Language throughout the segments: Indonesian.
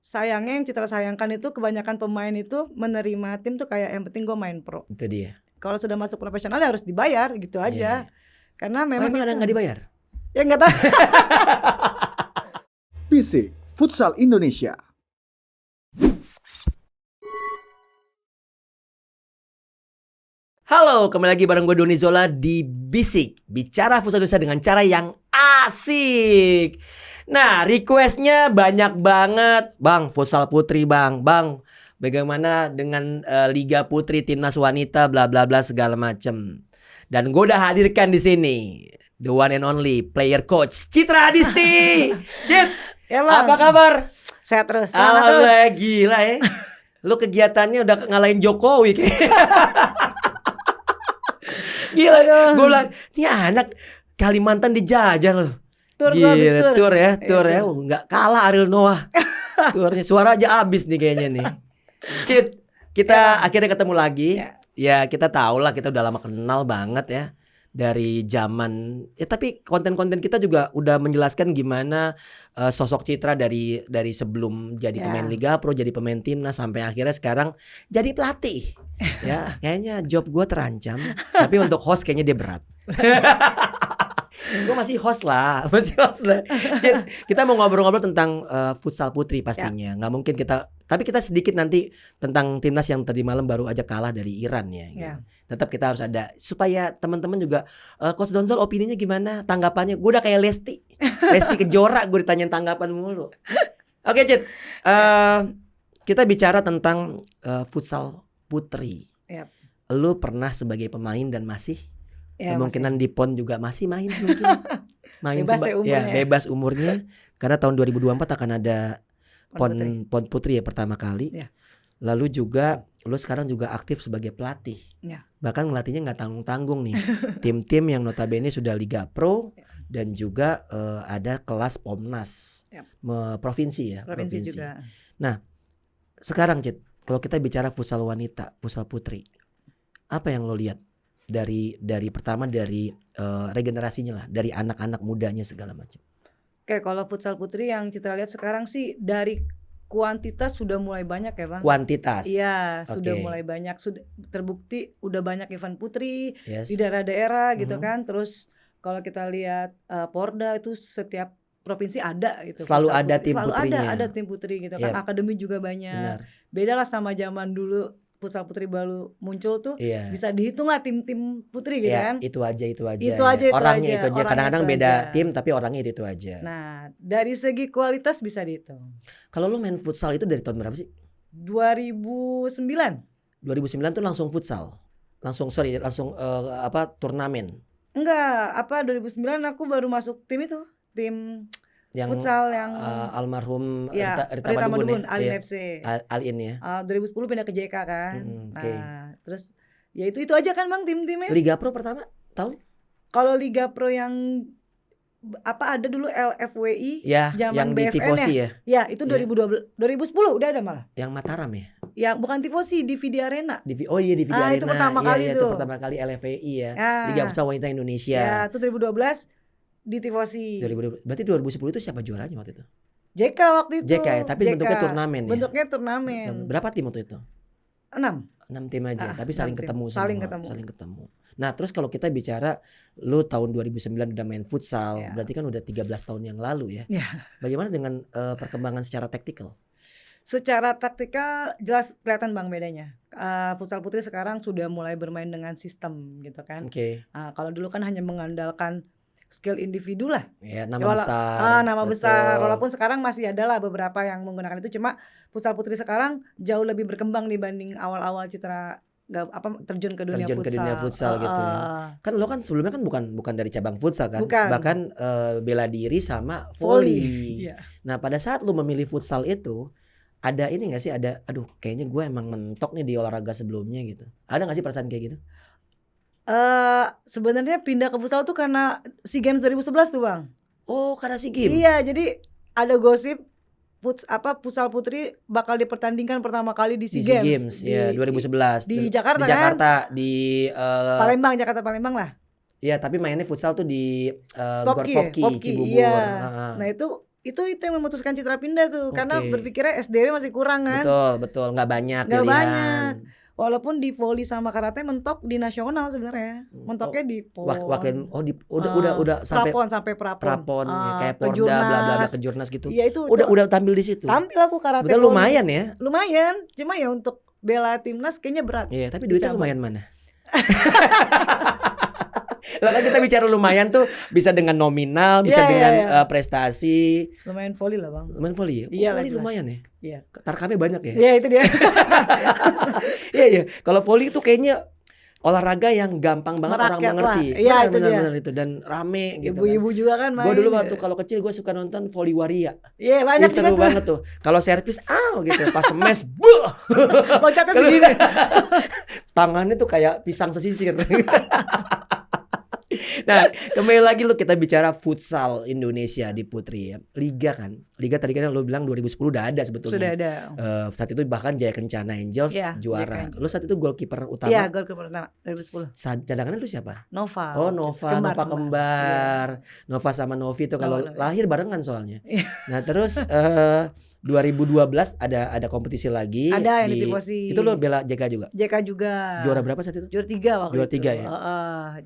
sayangnya yang Citra sayangkan itu kebanyakan pemain itu menerima tim tuh kayak yang penting gue main pro. Itu dia. Kalau sudah masuk profesional ya harus dibayar gitu aja. Karena memang emang ada itu nggak dibayar? ya nggak tahu. Bisik Futsal Indonesia. Halo, kembali lagi bareng gue Doni Zola di Bisik, bicara futsal Indonesia dengan cara yang asik. Nah, requestnya banyak banget, Bang, futsal putri bang, bagaimana dengan Liga Putri Timnas Wanita, bla bla bla segala macem. Dan gue udah hadirkan di sini the one and only player coach Citra Adisti. Cit, Ya, Bang. apa kabar? Sehat terus. Alhamdulillah, gila ya. Lu kegiatannya udah ngalahin Jokowi kayak. Gila, gue bilang, ini anak Kalimantan dijajah loh. Tur gua habis tur. Tur ya. Nggak kalah Ariel Noah. Turnya suara aja abis nih kayaknya nih. Cit, kita akhirnya ketemu lagi. Ya kita tahu lah, kita udah lama kenal banget ya. Dari zaman tapi konten-konten kita juga udah menjelaskan gimana sosok Citra dari sebelum jadi pemain Liga Pro, jadi pemain timnas, sampai akhirnya sekarang jadi pelatih. Ya, kayaknya job gue terancam. Tapi untuk host kayaknya dia berat. Gue masih host lah. Cit, kita mau ngobrol-ngobrol tentang futsal putri pastinya. Nggak mungkin tapi kita sedikit nanti tentang timnas yang tadi malam baru aja kalah dari Iran ya. Gitu. Tetap kita harus ada supaya teman-teman juga Coach Donzol opininya gimana, tanggapannya. Gue udah kayak Lesti Kejora, gue ditanyain tanggapan mulu. Oke, Cit, kita bicara tentang futsal putri. Lu pernah sebagai pemain dan masih kemungkinan di PON juga masih main mungkin. Bebas umurnya. Karena tahun 2024 akan ada PON putri ya pertama kali. Lalu juga lu sekarang juga aktif sebagai pelatih. Bahkan ngelatihnya nggak tanggung-tanggung nih. Tim-tim yang notabene sudah Liga Pro dan juga ada kelas Pomnas provinsi ya. Provinsi juga. Nah, sekarang Cit, kalau kita bicara futsal wanita, futsal putri, apa yang lo lihat dari pertama dari regenerasinya lah, dari anak-anak mudanya segala macam? Oke, kalau futsal putri yang Citra lihat sekarang sih dari kuantitas sudah mulai banyak ya, Bang. Kuantitas. Iya, sudah mulai banyak, sudah terbukti udah banyak event putri di daerah-daerah gitu kan. Terus kalau kita lihat Porda itu setiap provinsi ada gitu. Selalu ada putri. tim putrinya. Selalu ada tim putri gitu kan. Akademi juga banyak. Beda lah sama zaman dulu futsal putri baru muncul tuh, bisa dihitung lah tim-tim putri gitu kan. Itu aja. Orangnya itu aja. Kadang-kadang beda tim tapi orangnya itu aja. Nah, dari segi kualitas bisa dihitung. Kalau lu main futsal itu dari tahun berapa sih? 2009. 2009 tuh langsung futsal. Langsung turnamen. Enggak, 2009 aku baru masuk tim itu. Tim yang futsal yang almarhum Rita Madubun, Alin FC. Alin ya. 2010 pindah ke JK kan. Nah, terus ya itu aja kan Bang tim-timnya. Liga Pro pertama tahun? Kalau Liga Pro yang ada dulu LFWI zaman yang BFN di Tifosi ya. Ya, itu 2010 udah ada malah. Yang Mataram ya? Yang bukan Tifosi, DVD Arena. DVD Arena. Itu pertama kali itu pertama kali LFWI ya. Liga Futsal Wanita Indonesia. Ya, itu 2012 di Tifosi. Berarti 2010 itu siapa juaranya waktu itu? JK waktu itu. JK ya, tapi bentuknya turnamen ya. Bentuknya turnamen. Berapa tim waktu itu? 6 tim aja, tapi saling ketemu. Saling ketemu. Nah, terus kalau kita bicara lu tahun 2009 udah main futsal, berarti kan udah 13 tahun yang lalu ya. Bagaimana dengan perkembangan secara taktikal? Secara taktikal jelas kelihatan Bang bedanya. Futsal putri sekarang sudah mulai bermain dengan sistem gitu kan. Kalau dulu kan hanya mengandalkan skill individu lah. Nama besar. Nama besar. Walaupun sekarang masih ada lah beberapa yang menggunakan itu. Cuma futsal putri sekarang jauh lebih berkembang dibanding awal-awal Citra terjun ke dunia futsal gitu ya. Kan lo kan sebelumnya kan bukan dari cabang futsal kan. Bukan. Bahkan bela diri sama volley. Nah, pada saat lo memilih futsal itu ada ini gak sih, kayaknya gue emang mentok nih di olahraga sebelumnya gitu. Ada gak sih perasaan kayak gitu? Sebenarnya pindah ke futsal tuh karena SEA Games 2011 tuh Bang. Oh, karena SEA Games. Iya, jadi ada gosip futsal putri bakal dipertandingkan pertama kali di SEA Games. 2011 di Jakarta kan? Di Palembang, Jakarta Palembang lah. Iya, tapi mainnya futsal tuh di Gor Popki Cibubur. Iya. Nah, itu itu yang memutuskan Citra pindah tuh karena berpikirnya SDW masih kurang kan. Betul nggak banyak pilihan. banyak. Walaupun di voli sama karate mentok di nasional sebenarnya. Mentoknya di PON. Udah sampai prapon. Ya, kayak Porda bla bla bla kejurnas gitu. Iya itu udah tampil di situ. Tampil aku karate. Betul lumayan ya. Lumayan, cuma ya untuk bela timnas kayaknya berat. Iya, tapi duitnya lumayan mana? Lah kan kita bicara lumayan tuh bisa dengan nominal, bisa dengan prestasi. Lumayan voli lah bang. Lumayan voli ya? Iya voli lumayan ya? Iya. Tarkamnya banyak ya? Iya itu dia. Iya. Kalau voli itu kayaknya olahraga yang gampang banget merakyat orang mengerti. Iya itu dia. Benar itu dan rame gitu. Ibu-ibu juga kan main. Gue dulu waktu kalau kecil gue suka nonton voli waria. Iya banyak juga seru banget tuh. Kalau servis gitu pas smash buh. Loncatnya segini. Tangannya tuh kayak pisang sesisir. Nah, kembali lagi kita bicara futsal Indonesia di putri ya. Liga tadi kan lo bilang 2010 udah ada sebetulnya. Sudah ada. Saat itu bahkan Jaya Kencana Angels juara. Lo saat itu goalkeeper utama. Iya, goalkeeper utama 2010. Cadangannya lu siapa? Nova. Oh, Nova kembar. Yeah. Nova sama Novi itu kalau lahir barengan soalnya. Nah, terus 2012 ada kompetisi lagi. Ada yang di Tifosi. Itu lo bela JK juga? JK juga. Juara berapa saat itu? Juara 3 waktu juara 3 ya?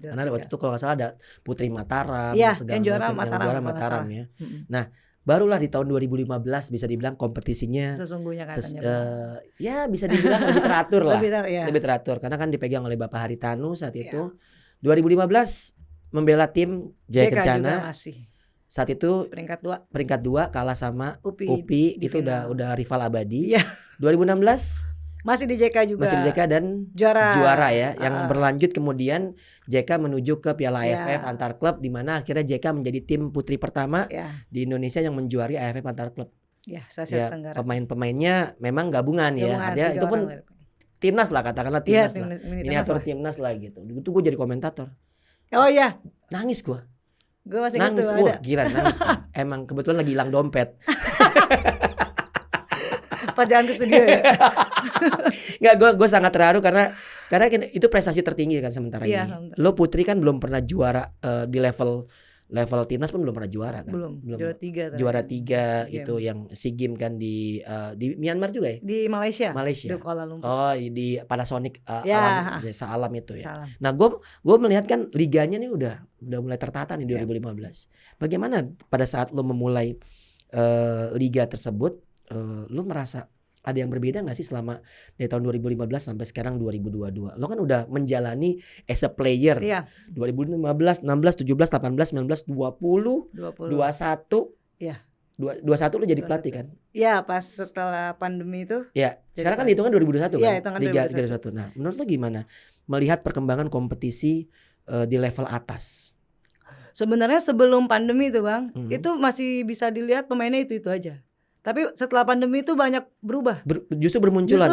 Karena waktu itu kalau gak salah ada Putri Mataram. Iya, yang juara Mataram ya. Nah, barulah di tahun 2015 bisa dibilang kompetisinya sesungguhnya katanya. Ya bisa dibilang lebih teratur lah. Lebih teratur karena kan dipegang oleh Bapak Haritanu saat itu. 2015 membela tim Jaya Kencana. Saat itu peringkat 2 kalah sama UPI itu udah rival abadi. 2016 masih di JK juga. Masih di JK dan juara ya yang berlanjut kemudian JK menuju ke Piala AFF antar klub di mana akhirnya JK menjadi tim putri pertama di Indonesia yang menjuari AFF antar klub. Tenggara. Pemain-pemainnya memang gabungan ya. Artinya itu pun timnas lah katakanlah timnas lah. Miniatur timnas lah gitu. Itu gue jadi komentator. Oh iya. Nangis gue. Gue masih nangis, gila nangis. Emang kebetulan lagi hilang dompet. Pas jalan ke studio ya. Nggak, gue sangat terharu karena itu prestasi tertinggi kan sementara ini. Lo putri kan belum pernah juara di level timnas pun belum pernah juara kan. Belum. Juara 3 itu yang SEA Games kan di Myanmar juga ya? Di Malaysia. Di Kuala Lumpur. Oh, di Panasonic Alam itu ya. Nah, gue melihat kan liganya nih udah mulai tertata nih 2015. Bagaimana pada saat lo memulai liga tersebut, lo merasa ada yang berbeda gak sih selama dari tahun 2015 sampai sekarang 2022? Lo kan udah menjalani as a player. 2015, 16, 17, 18, 19, 20, 21. Iya. 21 lo jadi pelatih kan? Iya, pas setelah pandemi itu. Iya. Sekarang kan dihitungan 2021 kan? Iya, hitungan 2021. Nah, menurut lo gimana melihat perkembangan kompetisi di level atas? Sebenarnya sebelum pandemi itu, Bang, itu masih bisa dilihat pemainnya itu aja. Tapi setelah pandemi itu banyak berubah. Justru bermunculan.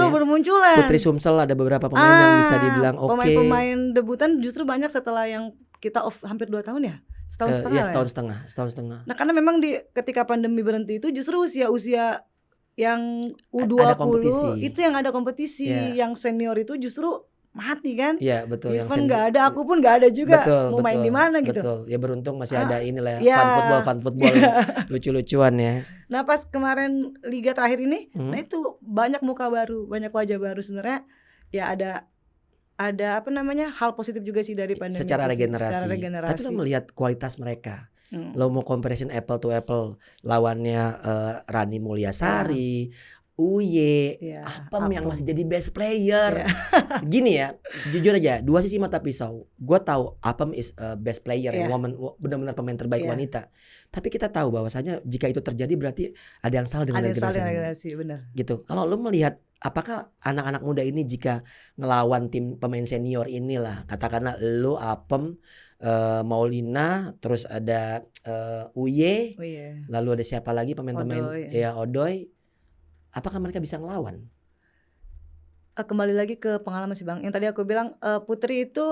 Putri Sumsel ada beberapa pemain yang bisa dibilang oke. Pemain debutan justru banyak setelah yang kita off hampir 2 tahun ya. Setahun setengah. Nah, karena memang ketika pandemi berhenti itu justru usia yang U20 itu yang ada kompetisi, yang senior itu justru mati kan? Iya betul. Even nggak ada, aku pun nggak ada juga. Mau main di mana gitu? Betul. Ya beruntung masih ada inilah fun football lucu-lucuan ya. Nah pas kemarin liga terakhir ini, nah itu banyak muka baru, banyak wajah baru sebenarnya. Ya ada apa namanya hal positif juga sih dari pandemi. Secara regenerasi. Tapi lo melihat kualitas mereka. Lo mau comparison apple to apple, lawannya Rani Mulyasari. Uye, Apem yang masih jadi best player. Gini ya, jujur aja, 2 sisi mata pisau. Gue tahu Apem is best player, benar-benar pemain terbaik wanita. Tapi kita tahu bahwasanya jika itu terjadi berarti ada yang salah dengan regenerasi. Benar. Gitu. Kalau lo melihat, apakah anak-anak muda ini jika ngelawan tim pemain senior inilah, katakanlah lo Apem, Maulina, terus ada Uye, lalu ada siapa lagi pemain-pemain Odoy. Apakah mereka bisa ngelawan? Kembali lagi ke pengalaman sih Bang. Yang tadi aku bilang Putri itu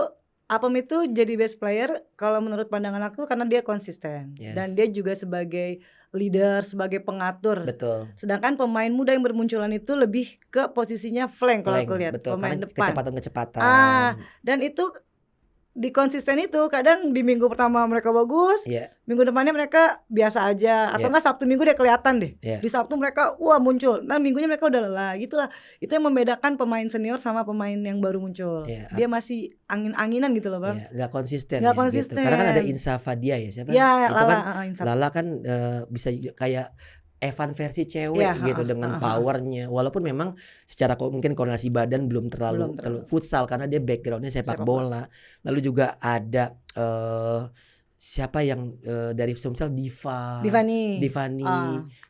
Apem itu jadi best player kalau menurut pandangan aku karena dia konsisten dan dia juga sebagai leader, sebagai pengatur. Betul. Sedangkan pemain muda yang bermunculan itu lebih ke posisinya flank kalau aku lihat, pemain depan. Kecepatan. Dan itu di konsisten itu kadang di minggu pertama mereka bagus, minggu depannya mereka biasa aja atau enggak Sabtu Minggu dia kelihatan deh. Di Sabtu mereka wah muncul. Nah minggunya mereka udah lelah gitulah. Itu yang membedakan pemain senior sama pemain yang baru muncul. Dia masih angin-anginan gitu loh Bang. Nggak konsisten. Nggak konsisten. Gitu. Karena kan ada Insa Fadia ya siapa? Ya, itu Lala, kan Lala kan bisa kayak Evan versi cewek gitu dengan powernya, walaupun memang secara mungkin koordinasi badan belum terlalu futsal karena dia backgroundnya sepak bola. Lalu juga ada siapa yang dari Sumsel Divani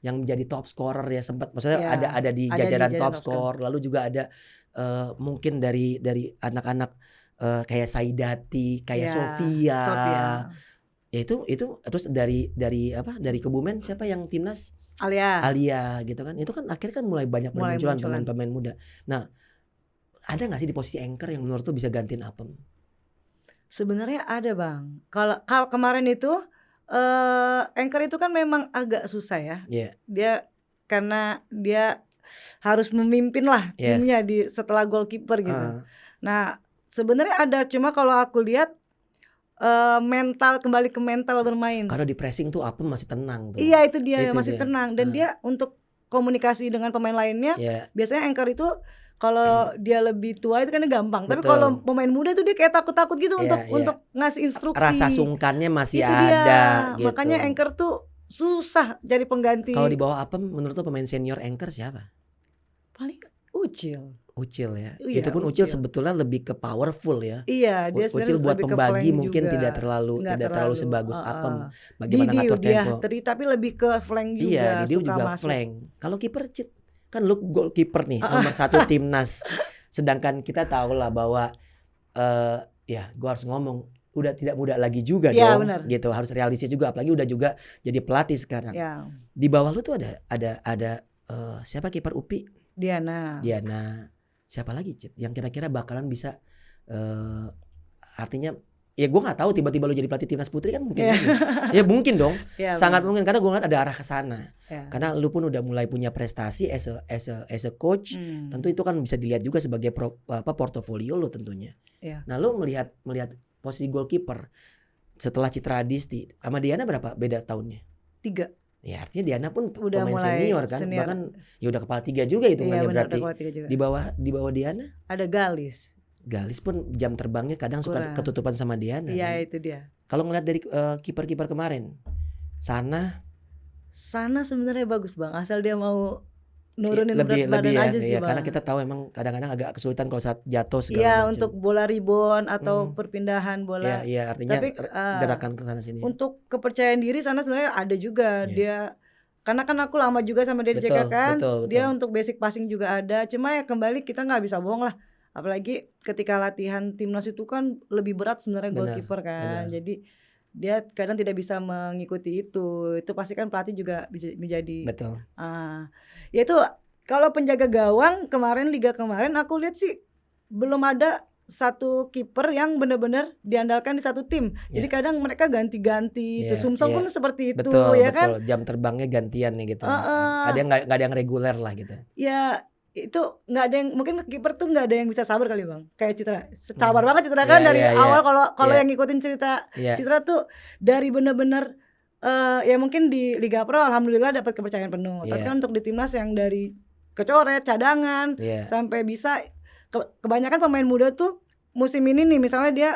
yang menjadi top scorer ya sempat, maksudnya ada di jajaran top score. Lalu juga ada mungkin dari anak-anak kayak Saidati, kayak Sofia. Ya itu terus dari Kebumen siapa yang timnas? Alia gitu kan. Itu kan akhirnya kan mulai banyak bermunculan pemain-pemain muda. Nah, ada nggak sih di posisi anchor yang menurut lu bisa gantiin Apem? Sebenarnya ada Bang. Kalau kemarin itu anchor itu kan memang agak susah ya. Dia karena dia harus memimpin lah timnya setelah goalkeeper gitu. Nah, sebenarnya ada, cuma kalau aku lihat kembali ke mental bermain. Karena di pressing tuh Apem masih tenang tuh. Iya itu dia masih tenang dan dia untuk komunikasi dengan pemain lainnya biasanya anchor itu kalau dia lebih tua itu kan gampang. Tapi kalau pemain muda tuh dia kayak takut-takut gitu untuk ngasih instruksi. Rasa sungkannya masih itu ada gitu. Makanya anchor tuh susah jadi pengganti. Kalau di bawah Apem menurut lo pemain senior anchor siapa? Paling Ucil ya. Itu pun Ucil sebetulnya lebih ke powerful ya. Iya, dia Ucil buat pembagi mungkin juga. tidak terlalu sebagus Apem. Bagaimana ngatur tempo. Tapi lebih ke flank juga. Iya, dia juga flank. Kalau kiper kan lu goalkeeper nih nomor 1 timnas. Sedangkan kita tahu lah bahwa ya gue harus ngomong udah tidak muda lagi juga dong. Bener. Gitu, harus realistis juga apalagi udah juga jadi pelatih sekarang. Di bawah lu tuh ada siapa kiper UPI? Diana. Siapa lagi yang kira-kira bakalan bisa artinya ya gue nggak tahu tiba-tiba lu jadi pelatih timnas putri kan mungkin ya mungkin dong sangat mungkin karena gue ngeliat ada arah ke sana karena lu pun udah mulai punya prestasi as a coach tentu itu kan bisa dilihat juga sebagai portofolio lu tentunya. Nah lu melihat posisi goalkeeper setelah Citra Adisti sama Diana berapa beda tahunnya? 3. Ya artinya Diana pun udah pemain senior kan bahkan ya udah kepala 3 juga hitungannya berarti. Di bawah Diana ada Galis pun jam terbangnya kadang suka ketutupan sama Diana. Iya kan? Itu dia. Kalau ngeliat dari kiper-kiper kemarin Sana sebenarnya bagus Bang asal dia mau nurunin berat badan aja sih Bang. Karena kita tahu emang kadang-kadang agak kesulitan kalau saat jatuh segala macam. Untuk bola rebound atau perpindahan bola. Iya artinya tapi, gerakan ke sana sini. Untuk kepercayaan diri Sana sebenarnya ada juga dia. Karena kan aku lama juga sama dia di JK kan. Betul. Dia untuk basic passing juga ada. Cuma ya kembali kita nggak bisa bohong lah. Apalagi ketika latihan timnas itu kan lebih berat sebenarnya goalkeeper kan. Jadi dia kadang tidak bisa mengikuti itu pasti kan pelatih juga menjadi ya itu kalau penjaga gawang liga kemarin aku lihat sih belum ada satu kiper yang benar-benar diandalkan di satu tim. Jadi kadang mereka ganti-ganti itu Sumsel pun seperti itu kan jam terbangnya gantian nih gitu. Ada yang nggak ada yang reguler lah gitu ya. Itu nggak ada yang mungkin kiper tuh nggak ada yang bisa sabar kali Bang kayak Citra sabar banget Citra kan dari awal kalau yang ngikutin cerita Citra tuh dari benar-benar ya mungkin di Liga Pro alhamdulillah dapat kepercayaan penuh tapi kan untuk di timnas yang dari kecoret cadangan sampai bisa kebanyakan pemain muda tuh musim ini nih misalnya dia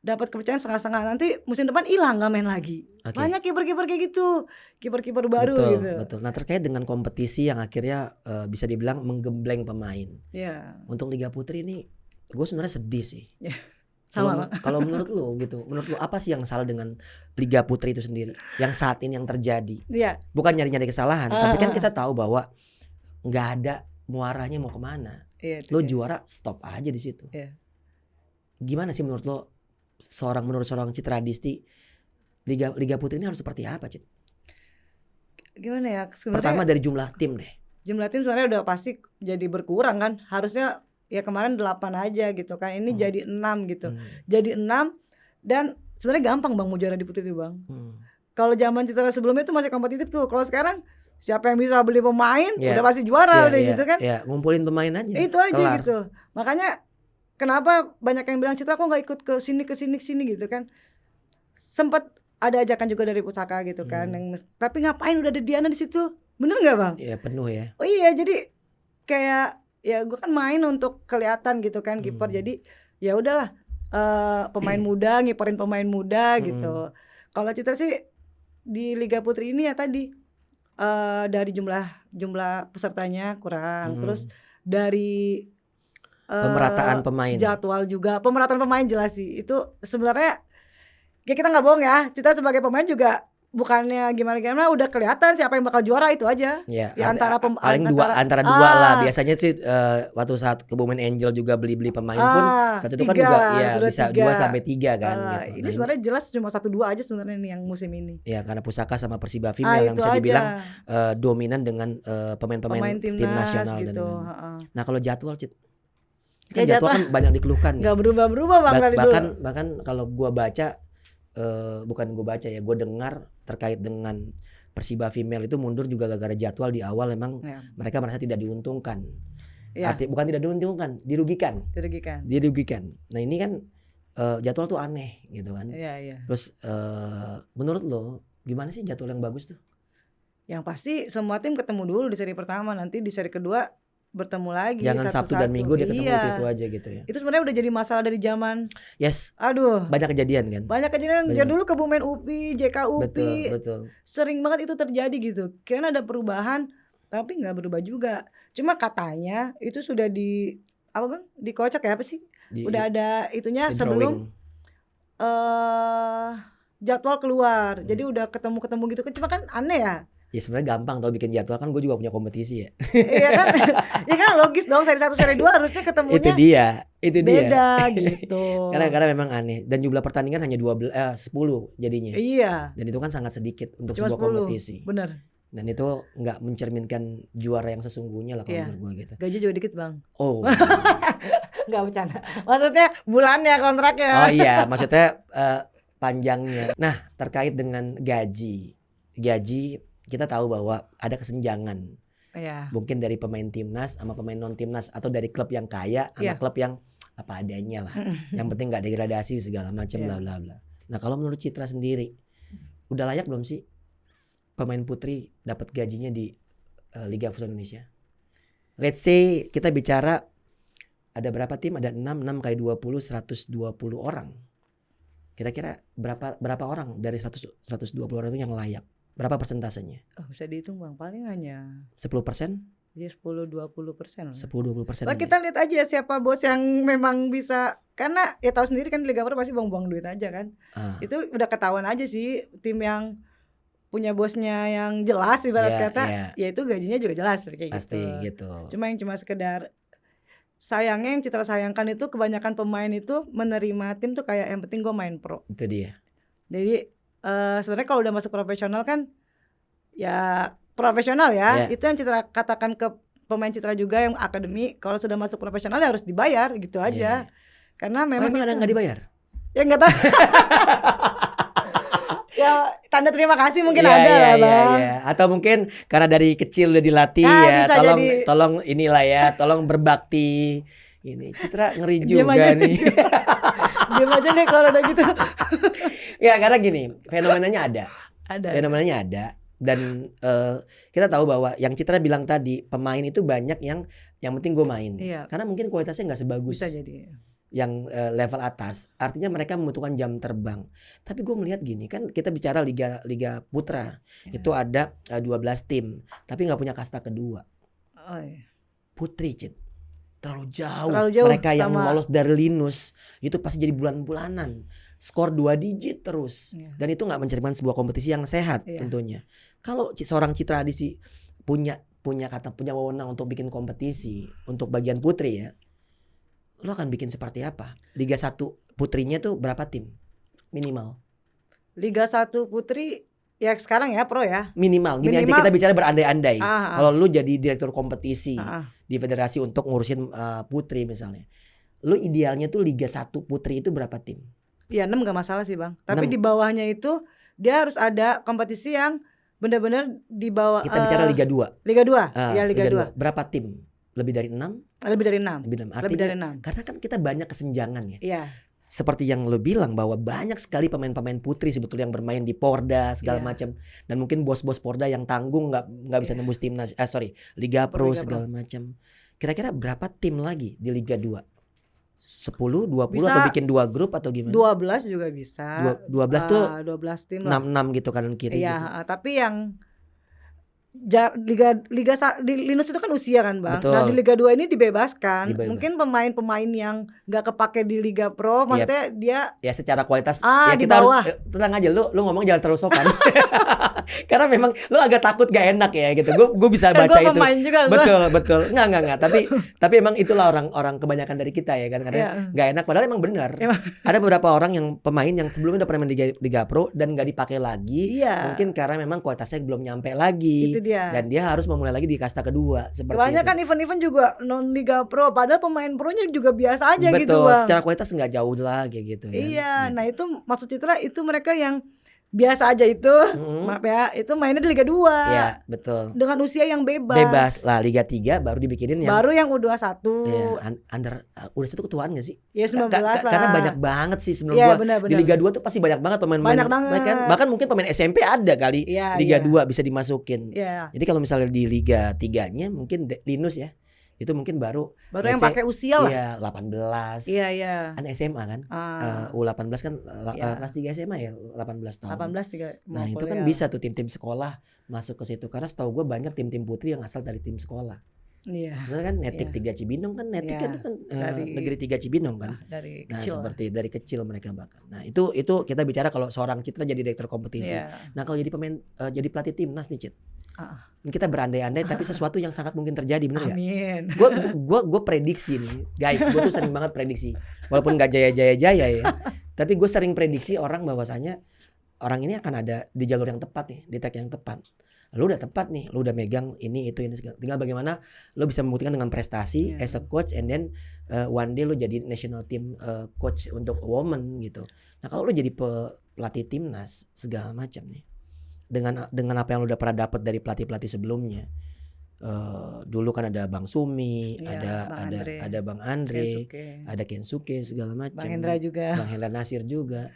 dapat kepercayaan setengah-setengah nanti musim depan hilang nggak main lagi. Banyak kiper-kiper kayak gitu, kiper-kiper baru gitu. Betul. Nah terkait dengan kompetisi yang akhirnya bisa dibilang menggembleng pemain. Untuk Liga Putri ini, gue sebenarnya sedih sih. Sama. Kalau menurut lu gitu, menurut lu apa sih yang salah dengan Liga Putri itu sendiri? Yang saat ini yang terjadi. Bukan nyari-nyari kesalahan, tapi kan kita tahu bahwa nggak ada muaranya mau kemana. Lu juara stop aja di situ. Gimana sih menurut lu? Menurut seorang Citra Adisti Liga Putri ini harus seperti apa Cit? Gimana ya pertama dari jumlah tim deh. Jumlah tim sebenarnya udah pasti jadi berkurang kan. Harusnya ya kemarin 8 aja gitu kan. Ini jadi 6 gitu. Jadi 6 dan sebenarnya gampang Bang mau juara di Putri itu Bang. Kalau zaman Citra sebelumnya itu masih kompetitif tuh. Kalau sekarang siapa yang bisa beli pemain udah pasti juara udah gitu kan. Ngumpulin pemain aja. Itu aja gitu. Makanya kenapa banyak yang bilang Citra kok nggak ikut ke sini gitu kan. Sempat ada ajakan juga dari Pusaka gitu kan, tapi ngapain udah ada Diana di situ, bener nggak Bang? Iya penuh ya. Oh iya, jadi kayak ya gue kan main untuk kelihatan gitu kan kiper, jadi ya udahlah pemain muda ngiperin pemain muda gitu. Kalau Citra sih di Liga Putri ini ya tadi dari jumlah pesertanya kurang, terus dari pemerataan pemain, jadwal juga, pemerataan pemain jelas sih itu sebenarnya. Ya kita nggak bohong ya, kita sebagai pemain juga bukannya gimana udah kelihatan siapa yang bakal juara itu aja. Ya antara antara dua lah biasanya sih. Waktu saat Kebumen Angel juga beli pemain pun satu itu kan juga ya bisa 2-3 kan gitu. Ini sebenarnya jelas cuma 1-2 aja sebenarnya nih yang musim ini. Ya karena Pusaka sama Persiba Female yang bisa dibilang dominan dengan pemain-pemain tim nasional gitu. Nah kalau jadwal Cit, kan jadwal kan banyak dikeluhkan. Gak berubah-berubah Bang dari dulu. Bahkan kalau gua baca, bukan gue baca ya, gue dengar terkait dengan Persiba Female itu mundur juga gara-gara jadwal di awal memang mereka merasa tidak diuntungkan. Bukan tidak diuntungkan, dirugikan. Nah ini kan jadwal tuh aneh gitu kan. Terus menurut lo gimana sih jadwal yang bagus tuh? Yang pasti semua tim ketemu dulu di seri pertama, nanti di seri kedua bertemu lagi. Jangan Sabtu dan Minggu dia ketemu itu aja gitu ya. Itu sebenarnya udah jadi masalah dari zaman. Yes. Aduh. Banyak kejadian kan. Jadi dulu Kebumen UPI, JK UPI. Betul. Sering banget itu terjadi gitu. Kira ada perubahan tapi nggak berubah juga. Cuma katanya itu sudah dikocok ya apa sih? Udah ada itunya sebelum jadwal keluar. Jadi udah ketemu gitu kan. Cuma kan aneh ya. Ya sebenarnya gampang tau bikin jadwal, kan gue juga punya kompetisi ya. Iya kan? Ya kan logis dong, seri 1 seri 2 harusnya ketemunya itu beda dia. gitu. Karena memang aneh dan jumlah pertandingan hanya 10 jadinya. Iya. Dan itu kan sangat sedikit untuk cuma sebuah 10, kompetisi. Bener. Dan itu nggak mencerminkan juara yang sesungguhnya lah kalau menurut gue gitu. Gaji juga dikit Bang. Oh. Nggak bercanda. Maksudnya bulannya kontraknya. Oh iya, maksudnya panjangnya. Nah terkait dengan gaji kita tahu bahwa ada kesenjangan. Mungkin dari pemain timnas sama pemain non timnas, atau dari klub yang kaya sama klub yang apa adanya lah. Yang penting nggak degradasi segala macam bla bla bla. Nah kalau menurut Citra sendiri, udah layak belum sih pemain putri dapat gajinya di Liga Futsal Indonesia? Let's say kita bicara ada berapa tim? Ada 6 kali 20 120 orang. Kira-kira berapa orang dari 120 orang itu yang layak? Berapa persentasenya? Bisa dihitung Bang, paling hanya 10%? Ya 10-20%. 10-20%. Nah, kita lihat aja siapa bos yang memang bisa, karena ya tahu sendiri kan di Liga Pro pasti buang-buang duit aja kan. Itu udah ketahuan aja sih tim yang punya bosnya yang jelas ibarat kata, ya itu gajinya juga jelas kayak pasti gitu. Cuma sekedar sayangnya yang Citra sayangkan itu kebanyakan pemain itu menerima tim tuh kayak yang penting gue main pro. Itu dia. Jadi sebenarnya kalau udah masuk profesional kan ya profesional ya. Itu yang Citra katakan ke pemain Citra juga yang akademi, kalau sudah masuk profesional ya harus dibayar gitu aja. Karena memang ada nggak dibayar? Ya nggak tahu. Ya tanda terima kasih mungkin ada lah Bang. Atau mungkin karena dari kecil udah dilatih tolong inilah ya, tolong berbakti. Ini Citra ngeri juga nih. Diam aja deh kalau ada gitu. Ya karena gini, fenomenanya ada. Fenomenanya ada. Dan kita tahu bahwa yang Citra bilang tadi, pemain itu banyak yang penting gue main. Karena mungkin kualitasnya nggak sebagus. Bisa jadi. Yang level atas, artinya mereka membutuhkan jam terbang. Tapi gue melihat gini, kan kita bicara Liga Putra, itu ada 12 tim, tapi nggak punya kasta kedua. Putri Cit, terlalu jauh. Mereka yang lolos dari Linus itu pasti jadi bulan-bulanan, skor 2 digit terus. Dan itu nggak mencerminkan sebuah kompetisi yang sehat tentunya. Kalau seorang Citra Adisi punya wewenang untuk bikin kompetisi untuk bagian putri ya, lo akan bikin seperti apa? Liga 1 putrinya tuh berapa tim? Minimal. Liga 1 putri ya sekarang ya pro ya. Minimal. Gini aja kita bicara berandai-andai. Kalau lo jadi direktur kompetisi di federasi untuk ngurusin putri misalnya, lo idealnya tuh Liga 1 putri itu berapa tim? Ya 6 gak masalah sih Bang. Tapi 6. Di bawahnya itu dia harus ada kompetisi yang benar-benar di bawah. Kita bicara Liga 2. Liga 2. Ya Liga 2. Berapa tim? lebih dari 6? Lebih dari 6. Artinya, lebih dari 6. Karena kan kita banyak kesenjangan ya. Iya. Seperti yang lo bilang bahwa banyak sekali pemain-pemain putri sebetulnya yang bermain di Porda segala macam, dan mungkin bos-bos Porda yang tanggung nggak bisa nembus timnas Liga Pro segala macam. Kira-kira berapa tim lagi di Liga 2? 10, 20 bisa, atau bikin 2 grup atau gimana? 12 juga bisa. 12 tuh 12 tim 6 gitu kanan kiri iya, gitu. Tapi yang Liga di Linus itu kan usia kan Bang. Betul. Nah di Liga 2 ini dibebaskan. Mungkin pemain-pemain yang gak kepake di Liga Pro, maksudnya dia ya secara kualitas ya kita harus tenang aja, lu ngomong jangan terlalu sopan. Karena memang lu agak takut gak enak ya gitu. Gue bisa baca itu. Pemain juga, betul. Enggak. Tapi emang itulah orang kebanyakan dari kita ya kan, karena gak enak padahal emang benar. Ada beberapa orang yang pemain yang sebelumnya udah pernah main di Liga Pro dan gak dipakai lagi. Mungkin karena memang kualitasnya belum nyampe lagi. Dan dia harus memulai lagi di kasta kedua seperti banyak kan event-event juga non Liga Pro, padahal pemain pronya juga biasa aja gitu Bang. Secara kualitas nggak jauh lah kayak gitu ya. Iya, nah itu maksud Citra itu mereka yang biasa aja itu, maaf ya, itu mainnya di Liga 2. Iya, betul. Dengan usia yang bebas. Bebas lah, Liga 3 baru dibikinin yang baru yang U21. Iya, under U21 ketuaan enggak sih? Ya 19 lah. Karena banyak banget sih sebelum gua. Bener. Di Liga 2 tuh pasti banyak banget pemain-pemain. Banyak banget. Bahkan mungkin pemain SMP ada kali. Liga 2 bisa dimasukin. Jadi kalau misalnya di Liga 3-nya mungkin Linus ya. Itu mungkin baru yang pakai usia lah. Iya, 18. Iya. Kan SMA kan. U18 kan kelas 3 SMA ya, 18 tahun. 18 3. Nah, itu kan bisa tuh tim-tim sekolah masuk ke situ, karena setahu gue banyak tim-tim putri yang asal dari tim sekolah. Iya. Benar kan? Netik 3 Cibinong kan, Netik kan negeri 3 Cibinong kan. Dari kecil. Seperti dari kecil mereka bahkan. Nah, itu kita bicara kalau seorang Citra jadi direktur kompetisi. Nah, kalau jadi pemain jadi pelatih timnas nih, Cit. Kita berandai-andai tapi sesuatu yang sangat mungkin terjadi, benar nggak? Amin. Gue prediksi nih, guys. Gue tuh sering banget prediksi, walaupun nggak jaya ya. Tapi gue sering prediksi orang bahwasanya orang ini akan ada di jalur yang tepat nih, di track yang tepat. Lu udah tepat nih, lu udah megang ini segala. Tinggal bagaimana lu bisa membuktikan dengan prestasi as a coach, and then one day lu jadi national team coach untuk women gitu. Nah kalau lu jadi pelatih timnas segala macam nih, dengan apa yang lu udah pernah dapat dari pelatih sebelumnya, dulu kan ada Bang Sumi, ada Bang Andre, ada Kensuke segala macam, Bang Hendra juga, Bang Hendra Nasir juga.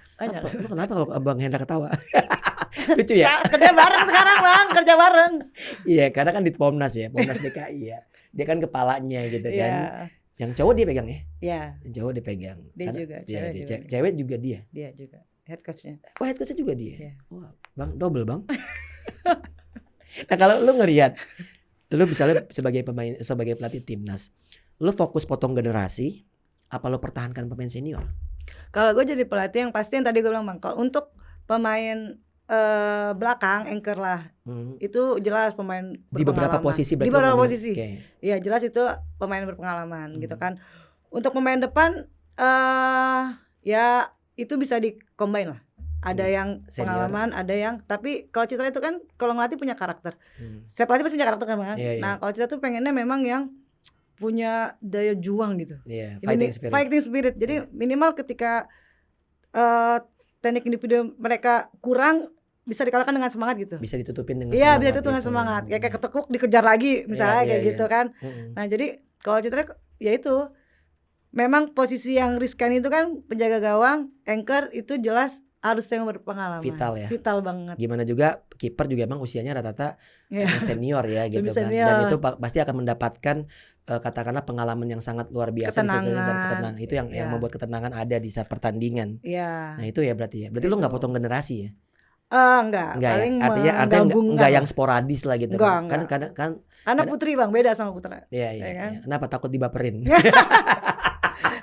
Lu kenapa kalau Bang Hendra ketawa? Lucu ya? Kerja bareng sekarang Bang, kerja bareng. Iya, karena kan di Pomnas DKI ya. Dia kan kepalanya gitu kan. Yang cowok dia pegang ya? Iya. Yang cowok dia pegang. Dia juga, cewek juga dia. Dia juga. Head coachnya. Oh, head coachnya juga dia. Yeah. Wah, Bang, double Bang. Nah, kalau lu ngelihat, lu misalnya sebagai pelatih timnas, lu fokus potong generasi, apa lu pertahankan pemain senior? Kalau gue jadi pelatih yang pasti yang tadi gue bilang Bang, kalau untuk pemain belakang anchor lah, itu jelas pemain berpengalaman. Di beberapa posisi. Di beberapa posisi. Iya, jelas itu pemain berpengalaman gitu kan. Untuk pemain depan ya itu bisa di-combine lah. Ada yang senior, pengalaman, ada yang, tapi kalau Citra itu kan kalau ngelatih punya karakter. Saya pelatih pasti punya karakter kan Bang. Nah, kalau Citra tuh pengennya memang yang punya daya juang gitu. Fighting spirit. Jadi minimal ketika teknik individu mereka kurang, bisa dikalahkan dengan semangat gitu. Bisa ditutupin dengan semangat. Iya, bisa ditutupin dengan semangat. Kayak ketekuk dikejar lagi misalnya kayak gitu kan. Nah, jadi kalau Citra ya itu memang posisi yang riskan itu kan penjaga gawang, anchor itu jelas harus yang berpengalaman. Vital ya. Vital banget. Gimana juga kiper juga emang usianya rata-rata senior ya gitu kan. Senior. Dan itu pasti akan mendapatkan katakanlah pengalaman yang sangat luar biasa. Ketenangan. Itu yang membuat ketenangan ada di saat pertandingan. Iya. Nah itu ya berarti ya. Berarti lu nggak potong generasi ya? Enggak paling ya? Artinya enggak yang sporadis lah gitu. Enggak. Kan karena putri Bang, beda sama putra. Iya. Kan? Kenapa takut dibaperin?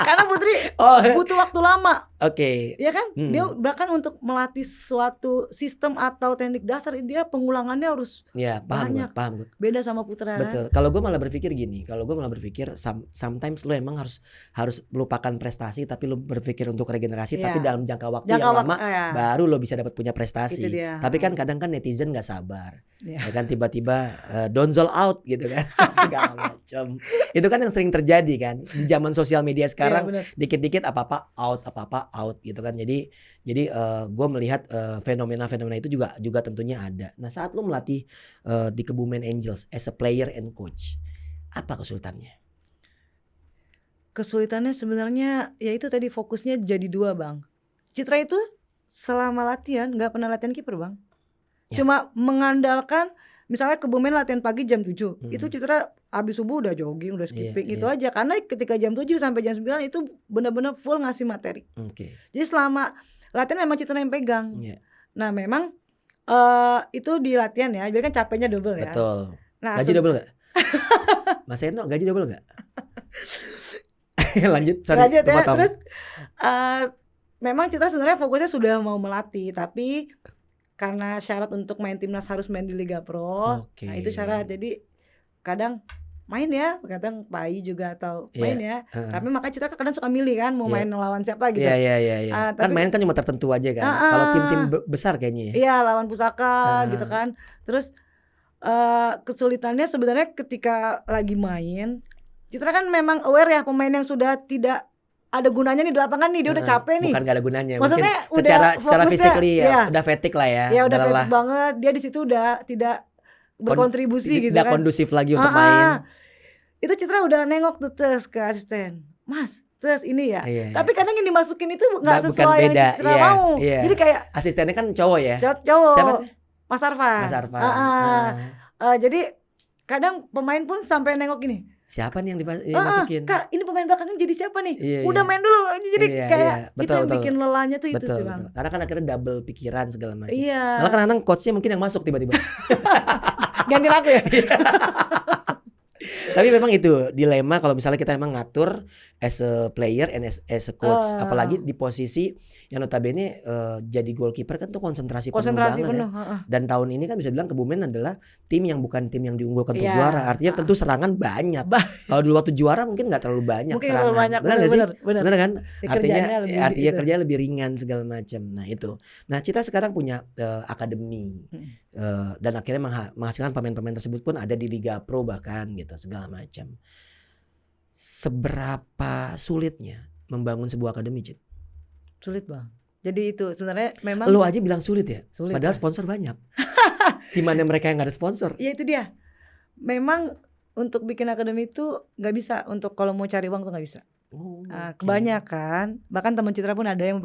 Karena putri butuh waktu lama. Oke. Ya kan? Dia bahkan untuk melatih suatu sistem atau teknik dasar dia pengulangannya harus paham. Beda sama putra. Betul. Kalau gue malah berpikir gini, sometimes lo emang harus melupakan prestasi, tapi lo berpikir untuk regenerasi, tapi dalam jangka waktu yang lama baru lo bisa dapat punya prestasi. Tapi kan kadang kan netizen nggak sabar. Ya kan tiba-tiba donzol out gitu kan. Segala macam. Itu kan yang sering terjadi kan di zaman sosial media sekarang. Dikit-dikit apa-apa out gitu kan. Jadi gue melihat fenomena itu juga tentunya ada. Nah saat lo melatih di Kebumen Angels as a player and coach, Apa kesulitannya? Kesulitannya sebenarnya ya itu tadi, fokusnya jadi 2 Bang. Citra itu selama latihan nggak pernah latihan kiper Bang. Cuma mengandalkan misalnya Kebumen latihan pagi jam 7. Itu Citra habis subuh udah jogging, udah skipping itu aja. Karena ketika jam 7 sampai jam 9 itu benar-benar full ngasih materi. Jadi selama latihan memang Citra yang pegang. Nah memang itu di latihan ya, jadi kan capeknya double ya. Betul. Nah, gaji double gak? Mas Eno gaji double gak? Lanjut ya. Terus memang Citra sebenarnya fokusnya sudah mau melatih, tapi karena syarat untuk main timnas harus main di Liga Pro. Nah itu syarat, jadi kadang main ya, kadang Pai juga atau main ya. Tapi makanya Citra kadang suka milih kan mau main lawan siapa gitu. Iya. Kan main kan cuma tertentu aja kan. Kalau tim-tim besar kayaknya. Iya, lawan Pusaka gitu kan. Terus kesulitannya sebenarnya ketika lagi main, Citra kan memang aware ya pemain yang sudah tidak ada gunanya nih di lapangan nih, dia udah capek nih. Bukan gak ada gunanya, maksudnya mungkin secara physically ya udah fatigue lah ya. Ya udah fatigue banget, dia di situ udah tidak berkontribusi gitu kan. Tidak kondusif lagi untuk main. Itu Citra udah nengok tuh terus ke asisten, Mas terus ini ya. Tapi kadang yang dimasukin itu gak sesuai yang Citra mau. Jadi kayak asistennya kan cowok ya. Cowok. Siapa? Mas Arfan. Jadi kadang pemain pun sampai nengok gini, siapa nih yang dimasukin? Kak, ini pemain belakangnya jadi siapa nih? Udah main dulu. Jadi kayak itu yang bikin lelahnya tuh itu sih Bang. Karena kan akhirnya double pikiran segala macam. Malah kadang-kadang coachnya mungkin yang masuk tiba-tiba. Ganti lagu ya. Tapi memang itu dilema kalau misalnya kita emang ngatur as a player and as a coach, apalagi di posisi yang notabene jadi goalkeeper kan tuh konsentrasi penuh banget penuh, ya. Dan tahun ini kan bisa bilang Kebumen adalah tim yang bukan tim yang diunggulkan untuk juara. Artinya tentu serangan banyak. Kalau dulu waktu juara mungkin nggak terlalu banyak serangan. Benar kan? Artinya kerjanya lebih ringan segala macam. Nah itu. Nah Citra sekarang punya akademi dan akhirnya menghasilkan pemain-pemain tersebut pun ada di Liga Pro bahkan gitu segala macam. Seberapa sulitnya membangun sebuah akademi, Cit? Sulit Bang. Jadi itu sebenarnya memang. Lu aja bilang sulit ya? Sulit, padahal sponsor banyak. Gimana mereka yang gak ada sponsor? Ya itu dia. Memang untuk bikin akademi itu gak bisa. Untuk kalau mau cari uang tuh gak bisa. Kebanyakan bahkan teman Citra pun ada yang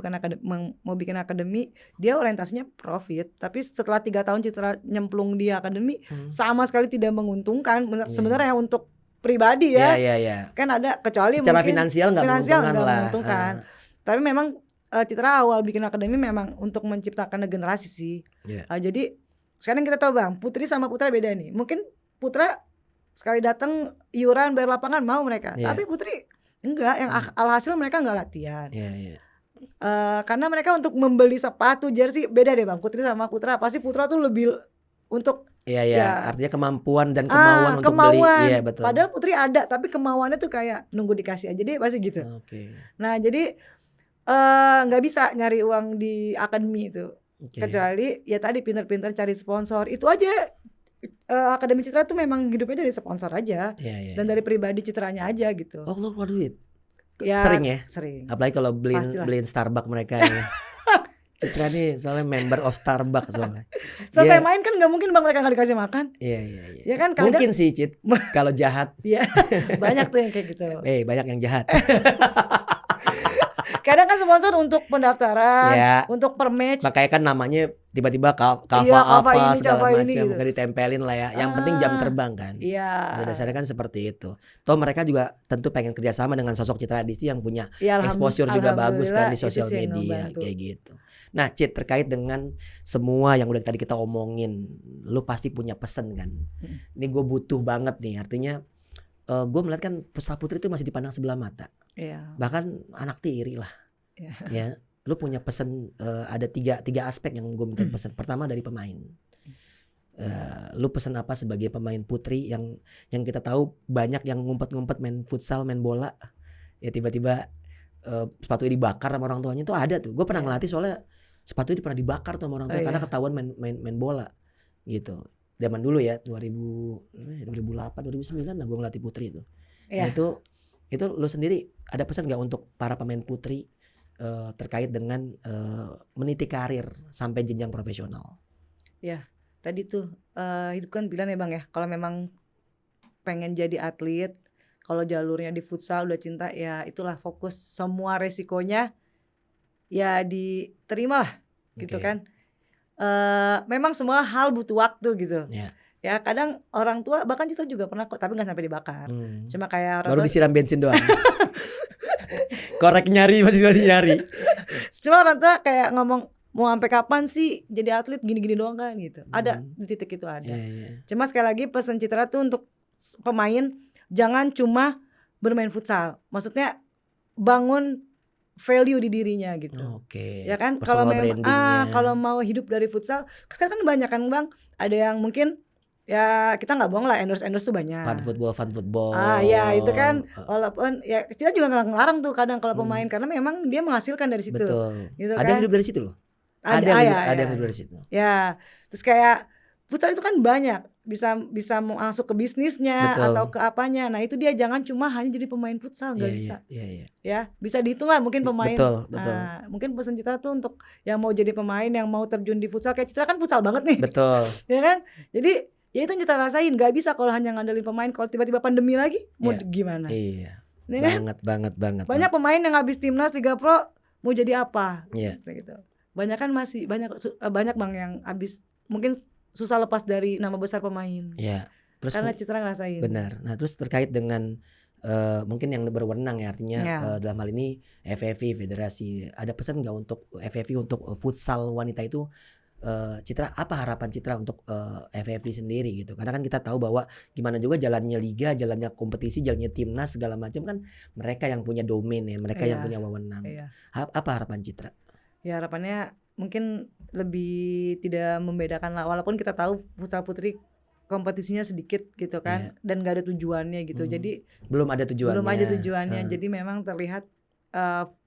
mau bikin akademi, dia orientasinya profit, tapi setelah 3 tahun Citra nyemplung di akademi sama sekali tidak menguntungkan sebenarnya untuk pribadi ya. Kan ada kecuali secara mungkin finansial nggak menguntungkan. Tapi memang Citra awal bikin akademi memang untuk menciptakan generasi sih. Jadi sekarang kita tahu Bang, Putri sama Putra beda nih. Mungkin Putra sekali datang iuran bayar lapangan mau mereka, tapi Putri enggak, yang alhasil mereka enggak latihan. Karena mereka untuk membeli sepatu jersey beda deh Bang, Putri sama Putra. Pasti Putra tuh lebih untuk artinya kemampuan dan kemauan untuk beli. Iya betul. Padahal Putri ada, tapi kemauannya tuh kayak nunggu dikasih aja deh, pasti gitu. Nah jadi nggak bisa nyari uang di akademi itu, kecuali ya tadi pintar-pintar cari sponsor. Itu aja. Akademi Citra tuh memang hidupnya dari sponsor aja, dan dari pribadi Citranya aja gitu. Oh lu keluar duit? Sering ya? Sering. Apalagi kalau beliin Starbucks mereka ya. Citra nih soalnya member of Starbucks soalnya. Selesai main kan nggak mungkin Bang mereka nggak dikasih makan. Iya. Ya kan mungkin sih Cit, kalau jahat. Iya. Banyak tuh yang kayak gitu. Banyak yang jahat. Kadang kan sponsor untuk pendaftaran, untuk per match. Makanya kan namanya tiba-tiba kava apa segala macam, gitu. Gak ditempelin lah ya. Yang penting jam terbang kan. Pada dasarnya kan seperti itu. Toh mereka juga tentu pengen kerjasama dengan sosok Citra Adisti yang punya exposure juga bagus kan di sosial media kayak gitu. Nah Cit, terkait dengan semua yang udah tadi kita omongin, lu pasti punya pesan kan. Ini gue butuh banget nih, artinya gue melihat kan Putra Putri itu masih dipandang sebelah mata. Bahkan anak tiri lah. Ya, lu punya pesan, ada tiga aspek yang gue minta pesan. Pertama dari pemain. Lu pesan apa sebagai pemain putri yang kita tahu banyak yang ngumpet-ngumpet main futsal, main bola, ya tiba-tiba sepatunya dibakar sama orang tuanya. Itu ada tuh. Gue pernah ngelatih soalnya sepatunya pernah dibakar tuh sama orang tua karena ketahuan main bola gitu. Zaman dulu ya 2008 2009 lah gue ngelatih putri itu. Nah, itu lu sendiri ada pesan gak untuk para pemain putri terkait dengan meniti karir sampai jenjang profesional? Ya tadi tuh hidup kan bilang ya Bang ya, kalau memang pengen jadi atlet, kalau jalurnya di futsal udah cinta ya itulah fokus, semua resikonya ya diterima lah gitu kan. Memang semua hal butuh waktu gitu. Ya kadang orang tua, bahkan Citra juga pernah kok, tapi gak sampai dibakar. Cuma kayak orang baru disiram bensin doang. Korek nyari, masih nyari. Cuma orang tua kayak ngomong, mau sampai kapan sih jadi atlet, gini-gini doang kan gitu. Ada di titik itu ada. Cuma sekali lagi pesan Citra tuh untuk pemain, jangan cuma bermain futsal. Maksudnya bangun value di dirinya gitu. Ya kan, kalau mau hidup dari futsal, sekarang kan banyak kan Bang, ada yang mungkin ya kita nggak bohong lah, endorse tuh banyak. Fun football. Ya itu kan, walaupun ya kita juga nggak ngelarang tuh kadang kalau pemain, karena memang dia menghasilkan dari situ. Betul. Gitu ada kan? yang hidup dari situ loh. Ada yang hidup dari situ. Ya, terus kayak futsal itu kan banyak, bisa masuk ke bisnisnya. Betul. Atau ke apanya. Nah itu dia jangan cuma hanya jadi pemain futsal, nggak bisa. Ya bisa dihitung lah mungkin pemain. Betul. Nah, mungkin pesan Citra tuh untuk yang mau jadi pemain, yang mau terjun di futsal, kayak Citra kan futsal banget nih. Betul. Ya kan, jadi ya itu yang kita rasain, gak bisa kalau hanya ngandelin pemain. Kalau tiba-tiba pandemi lagi mau gimana? Iya. Ya banget. Banyak pemain yang habis timnas Liga Pro mau jadi apa? Iya. Gitu. Banyak kan masih banyak Bang yang habis mungkin susah lepas dari nama besar pemain. Iya. Terus karena Citra ngerasain. Benar. Nah, terus terkait dengan mungkin yang berwenang ya, artinya dalam hal ini FFV Federasi, ada pesan nggak untuk FFV untuk futsal wanita itu? Citra, apa harapan Citra untuk FFV sendiri gitu? Karena kan kita tahu bahwa gimana juga jalannya liga, jalannya kompetisi, jalannya timnas segala macam kan mereka yang punya domain ya, mereka yang punya wewenang. Apa harapan Citra? Ya harapannya mungkin lebih tidak membedakan lah, walaupun kita tahu futsal putri kompetisinya sedikit gitu kan, dan gak ada tujuannya gitu. Jadi belum ada tujuannya. Jadi memang terlihat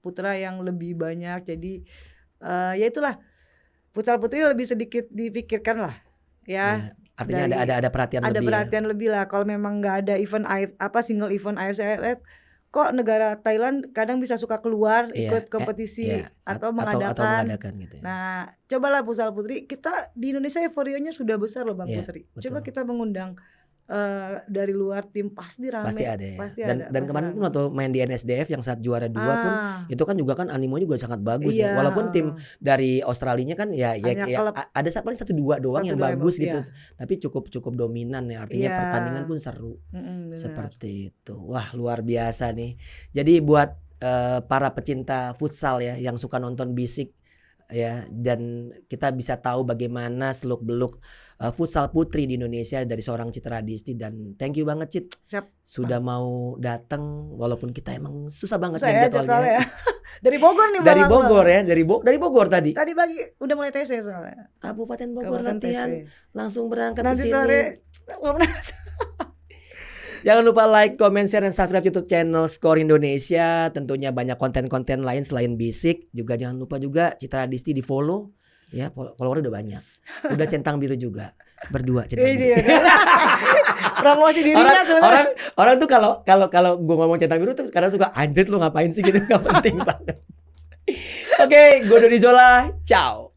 putra yang lebih banyak. Jadi ya itulah, futsal putri lebih sedikit dipikirkan lah ya. Artinya ada perhatian lebih. Ada perhatian lebih lah. Kalau memang nggak ada event single event AFC AFF, kok negara Thailand kadang bisa suka keluar ikut kompetisi atau mengadakan gitu ya. Nah, cobalah futsal putri, kita di Indonesia euforianya sudah besar loh Bang Putri. Betul. Coba kita mengundang dari luar tim, pasti rame. Pasti ada ya. Ada. Dan kemarin pun waktu main di NSDF yang saat juara 2 pun itu kan juga kan animonya juga sangat bagus ya. Walaupun tim dari Australianya kan ya ada paling 1-2 doang yang bagus gitu. Tapi cukup dominan ya. Artinya pertandingan pun seru. Seperti itu. Wah, luar biasa nih. Jadi buat para pecinta futsal ya yang suka nonton Bisik ya, dan kita bisa tahu bagaimana seluk-beluk futsal putri di Indonesia dari seorang Citra Disti. Dan thank you banget Cit. Siap. Sudah mau datang walaupun kita emang susah banget jadwalnya. Dari Bogor nih Bang. Dari Bogor tadi. Tadi pagi udah mulai TC soalnya. Kabupaten Bogor latihan langsung berangkat nanti ke sini. Sore. Jangan lupa like, comment, share, dan subscribe YouTube channel Skor Indonesia. Tentunya banyak konten-konten lain selain Bisik. Juga jangan lupa juga Citra Disti di follow. Ya, follower udah banyak. Udah centang biru juga. Berdua centang biru. Promosi dirinya sebenarnya. Orang tuh kalau gue ngomong centang biru tuh kadang suka anjir lu ngapain sih gitu. Gak penting banget. Oke, gue Dodi Zola. Ciao.